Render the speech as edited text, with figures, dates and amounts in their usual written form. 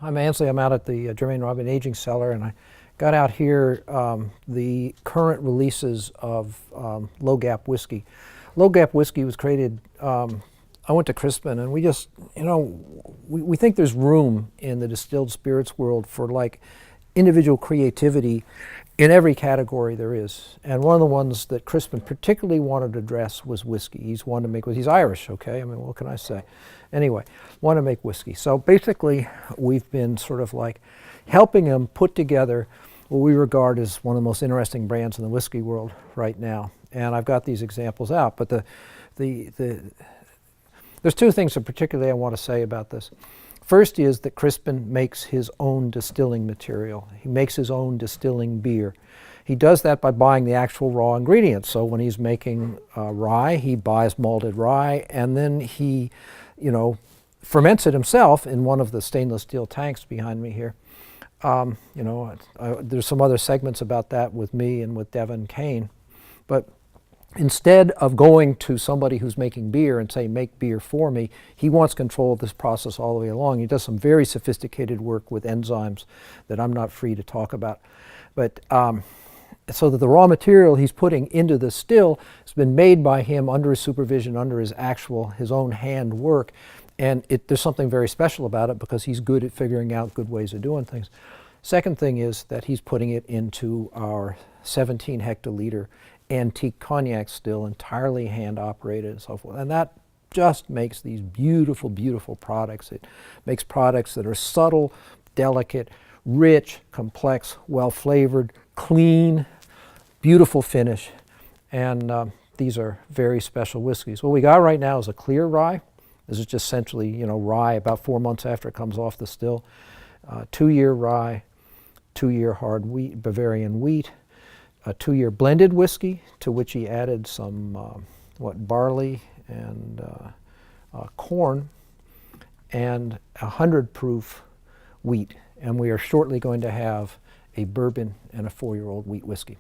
I'm Ansley. I'm out at the Germain Robin Aging Cellar, and I got out here the current releases of Low Gap whiskey. Low Gap whiskey was created, I went to Crispin, and we just, we think there's room in the distilled spirits world for like individual creativity in every category there is. And one of the ones that Crispin particularly wanted to address was whiskey. He's wanted to make, he's Irish, okay? I mean, what can I say? Anyway, wanted to make whiskey. So basically, we've been sort of like helping him put together what we regard as one of the most interesting brands in the whiskey world right now. And I've got these examples out, but there's two things in particular I want to say about this. First is that Crispin makes his own distilling material. He makes his own distilling beer. He does that by buying the actual raw ingredients. So when he's making rye, he buys malted rye, and then he, ferments it himself in one of the stainless steel tanks behind me here. There's some other segments about that with me and with Devin Kane. But instead of going to somebody who's making beer and say, make beer for me, he wants control of this process all the way along. He does some very sophisticated work with enzymes that I'm not free to talk about. But so that the raw material he's putting into the still has been made by him under his supervision, under his own hand work. And there's something very special about it because he's good at figuring out good ways of doing things. Second thing is that he's putting it into our 17 hectoliter antique cognac still, entirely hand operated and so forth. And that just makes these beautiful, beautiful products. It makes products that are subtle, delicate, rich, complex, well flavored, clean, beautiful finish. And these are very special whiskeys. What we got right now is a clear rye. This is just essentially, rye about 4 months after it comes off the still. 2-year rye, 2-year hard wheat, Bavarian wheat, a 2-year blended whiskey to which he added some barley and corn, and 100 proof wheat. And we are shortly going to have a bourbon and a 4-year-old wheat whiskey.